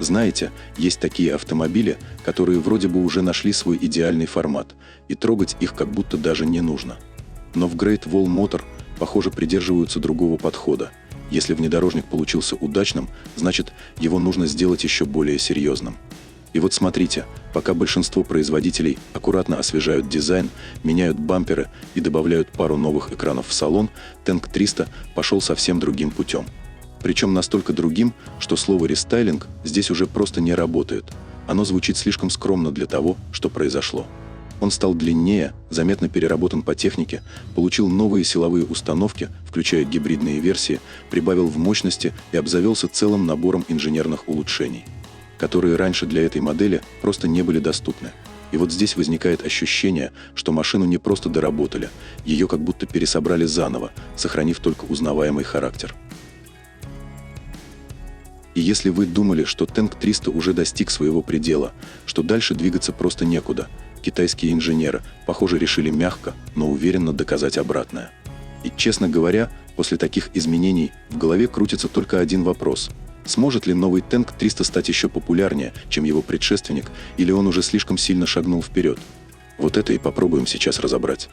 Знаете, есть такие автомобили, которые вроде бы уже нашли свой идеальный формат, и трогать их как будто даже не нужно. Но в Great Wall Motor, похоже, придерживаются другого подхода. Если внедорожник получился удачным, значит, его нужно сделать еще более серьезным. И вот смотрите, пока большинство производителей аккуратно освежают дизайн, меняют бамперы и добавляют пару новых экранов в салон, Tank 300 пошел совсем другим путем. Причем настолько другим, что слово «рестайлинг» здесь уже просто не работает. Оно звучит слишком скромно для того, что произошло. Он стал длиннее, заметно переработан по технике, получил новые силовые установки, включая гибридные версии, прибавил в мощности и обзавелся целым набором инженерных улучшений, которые раньше для этой модели просто не были доступны. И вот здесь возникает ощущение, что машину не просто доработали, ее как будто пересобрали заново, сохранив только узнаваемый характер. И если вы думали, что Tank 300 уже достиг своего предела, что дальше двигаться просто некуда, китайские инженеры, похоже, решили мягко, но уверенно доказать обратное. И, честно говоря, после таких изменений в голове крутится только один вопрос. Сможет ли новый Tank 300 стать еще популярнее, чем его предшественник, или он уже слишком сильно шагнул вперед? Вот это и попробуем сейчас разобрать.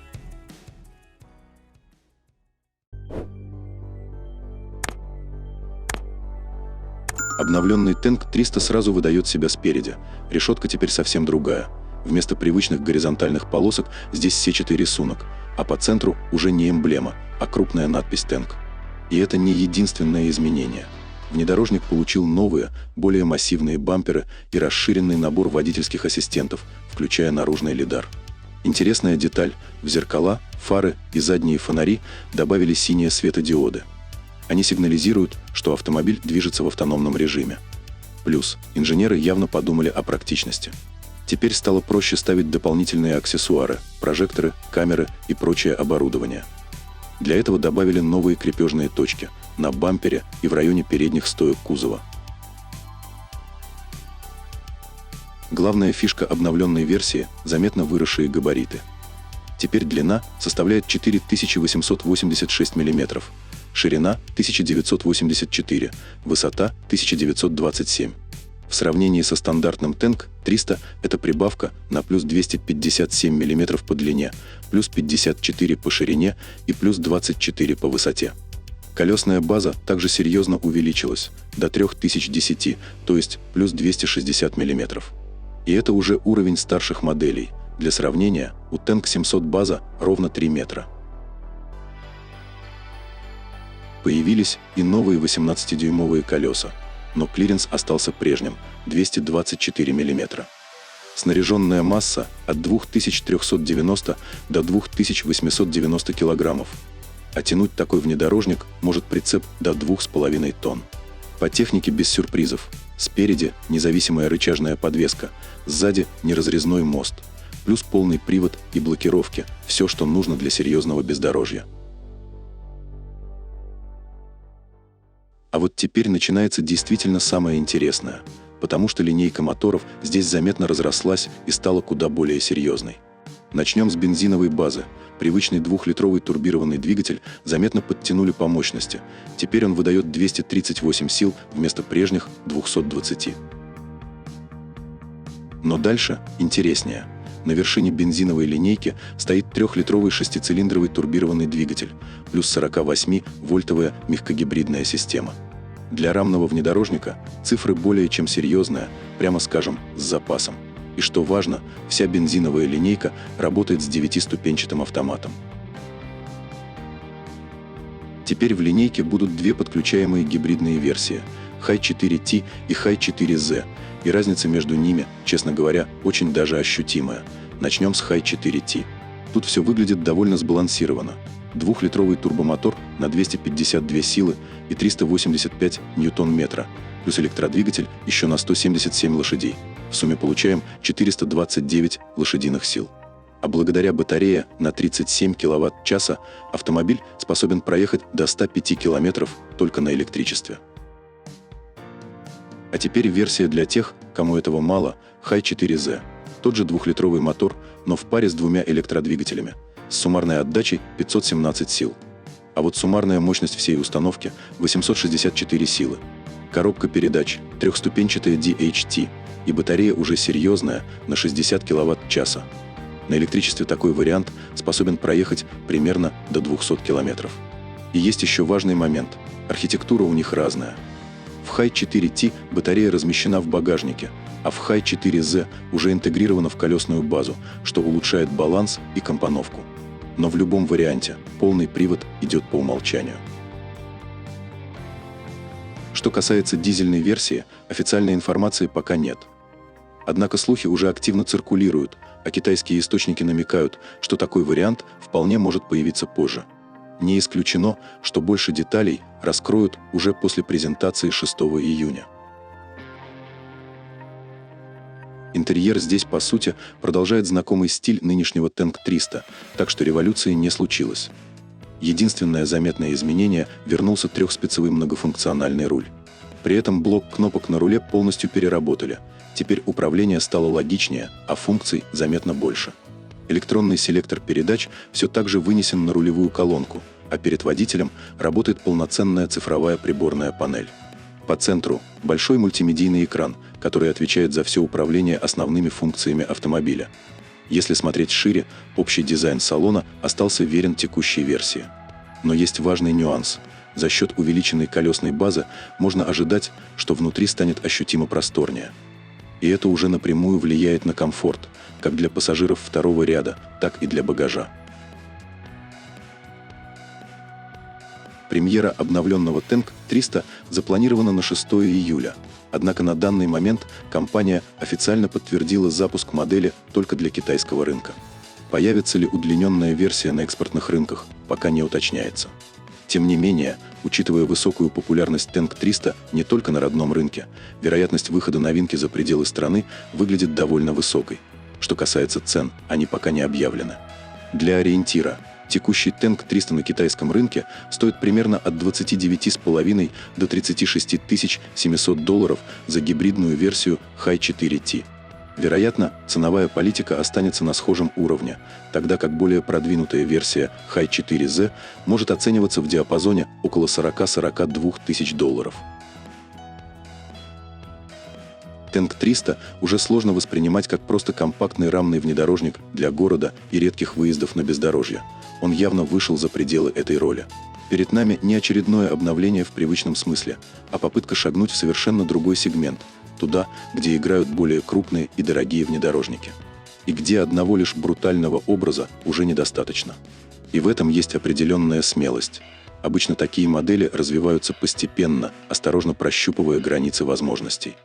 Обновленный Tank 300 сразу выдает себя спереди. Решетка теперь совсем другая. Вместо привычных горизонтальных полосок здесь сетчатый рисунок, а по центру уже не эмблема, а крупная надпись Tank. И это не единственное изменение. Внедорожник получил новые, более массивные бамперы и расширенный набор водительских ассистентов, включая наружный лидар. Интересная деталь – в зеркала, фары и задние фонари добавили синие светодиоды. Они сигнализируют, что автомобиль движется в автономном режиме. Плюс, инженеры явно подумали о практичности. Теперь стало проще ставить дополнительные аксессуары, прожекторы, камеры и прочее оборудование. Для этого добавили новые крепежные точки на бампере и в районе передних стоек кузова. Главная фишка обновленной версии – заметно выросшие габариты. Теперь длина составляет 4886 мм, ширина – 1984, высота – 1927. В сравнении со стандартным Tank 300 это прибавка на плюс 257 мм по длине, плюс 54 по ширине и плюс 24 по высоте. Колесная база также серьезно увеличилась до 3010, то есть плюс 260 мм. И это уже уровень старших моделей. Для сравнения, у Tank 700 база ровно 3 метра. Появились и новые 18-дюймовые колеса, но клиренс остался прежним – 224 мм. Снаряженная масса от 2390 до 2890 кг. А тянуть такой внедорожник может прицеп до 2,5 тонн. По технике без сюрпризов. Спереди независимая рычажная подвеска, сзади неразрезной мост, плюс полный привод и блокировки – все, что нужно для серьезного бездорожья. А вот теперь начинается действительно самое интересное, потому что линейка моторов здесь заметно разрослась и стала куда более серьезной. Начнем с бензиновой базы. Привычный 2-литровый турбированный двигатель заметно подтянули по мощности. Теперь он выдает 238 сил вместо прежних 220. Но дальше интереснее. На вершине бензиновой линейки стоит 3-литровый шестицилиндровый турбированный двигатель, плюс 48-вольтовая мягкогибридная система. Для рамного внедорожника цифры более чем серьезные, прямо скажем, с запасом. И что важно, вся бензиновая линейка работает с 9-ступенчатым автоматом. Теперь в линейке будут две подключаемые гибридные версии – High 4T и High 4Z, и разница между ними, честно говоря, очень даже ощутимая. Начнем с High 4T. Тут все выглядит довольно сбалансированно. 2-литровый турбомотор на 252 силы и 385 ньютон-метра, плюс электродвигатель еще на 177 лошадей. В сумме получаем 429 лошадиных сил. А благодаря батарее на 37 кВт-часа автомобиль способен проехать до 105 км только на электричестве. А теперь версия для тех, кому этого мало, High 4Z. Тот же 2-литровый мотор, но в паре с двумя электродвигателями, с суммарной отдачей 517 сил. А вот суммарная мощность всей установки – 864 силы. Коробка передач трехступенчатая DHT, и батарея уже серьезная на 60 кВт-часа. На электричестве такой вариант способен проехать примерно до 200 км. И есть еще важный момент. Архитектура у них разная. В Hi 4T батарея размещена в багажнике, а в Hi 4Z уже интегрирована в колесную базу, что улучшает баланс и компоновку. Но в любом варианте полный привод идет по умолчанию. Что касается дизельной версии, официальной информации пока нет. Однако слухи уже активно циркулируют, а китайские источники намекают, что такой вариант вполне может появиться позже. Не исключено, что больше деталей раскроют уже после презентации 6 июня. Интерьер здесь, по сути, продолжает знакомый стиль нынешнего Tank 300, так что революции не случилось. Единственное заметное изменение – вернулся трехспицевый многофункциональный руль. При этом блок кнопок на руле полностью переработали. Теперь управление стало логичнее, а функций заметно больше. Электронный селектор передач все так же вынесен на рулевую колонку, а перед водителем работает полноценная цифровая приборная панель. По центру – большой мультимедийный экран, который отвечает за все управление основными функциями автомобиля. Если смотреть шире, общий дизайн салона остался верен текущей версии. Но есть важный нюанс. За счет увеличенной колесной базы можно ожидать, что внутри станет ощутимо просторнее. И это уже напрямую влияет на комфорт, как для пассажиров второго ряда, так и для багажа. Премьера обновленного Tank 300 запланирована на 6 июля. Однако на данный момент компания официально подтвердила запуск модели только для китайского рынка. Появится ли удлиненная версия на экспортных рынках, пока не уточняется. Тем не менее, учитывая высокую популярность Tank 300 не только на родном рынке, вероятность выхода новинки за пределы страны выглядит довольно высокой. Что касается цен, они пока не объявлены. Для ориентира, текущий Tank 300 на китайском рынке стоит примерно от 29,5 до 36 700 долларов за гибридную версию Hi 4T. Вероятно, ценовая политика останется на схожем уровне, тогда как более продвинутая версия Hi 4Z может оцениваться в диапазоне около 40-42 тысяч долларов. Tank 300 уже сложно воспринимать как просто компактный рамный внедорожник для города и редких выездов на бездорожье. Он явно вышел за пределы этой роли. Перед нами не очередное обновление в привычном смысле, а попытка шагнуть в совершенно другой сегмент, туда, где играют более крупные и дорогие внедорожники. И где одного лишь брутального образа уже недостаточно. И в этом есть определенная смелость. Обычно такие модели развиваются постепенно, осторожно прощупывая границы возможностей.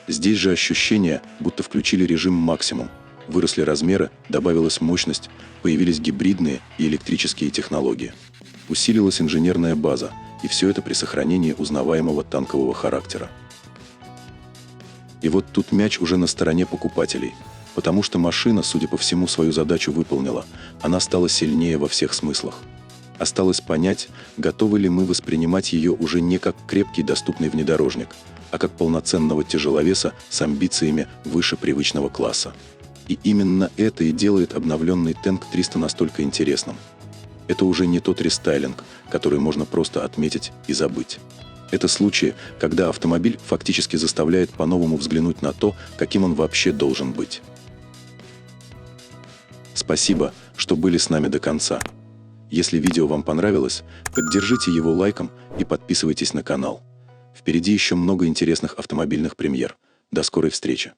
Здесь же ощущение, будто включили режим максимум. Выросли размеры, добавилась мощность, появились гибридные и электрические технологии. Усилилась инженерная база, и все это при сохранении узнаваемого танкового характера. И вот тут мяч уже на стороне покупателей, потому что машина, судя по всему, свою задачу выполнила, она стала сильнее во всех смыслах. Осталось понять, готовы ли мы воспринимать ее уже не как крепкий доступный внедорожник, а как полноценного тяжеловеса с амбициями выше привычного класса. И именно это и делает обновленный Tank 300 настолько интересным. Это уже не тот рестайлинг, который можно просто отметить и забыть. Это случаи, когда автомобиль фактически заставляет по-новому взглянуть на то, каким он вообще должен быть. Спасибо, что были с нами до конца. Если видео вам понравилось, поддержите его лайком и подписывайтесь на канал. Впереди еще много интересных автомобильных премьер. До скорой встречи!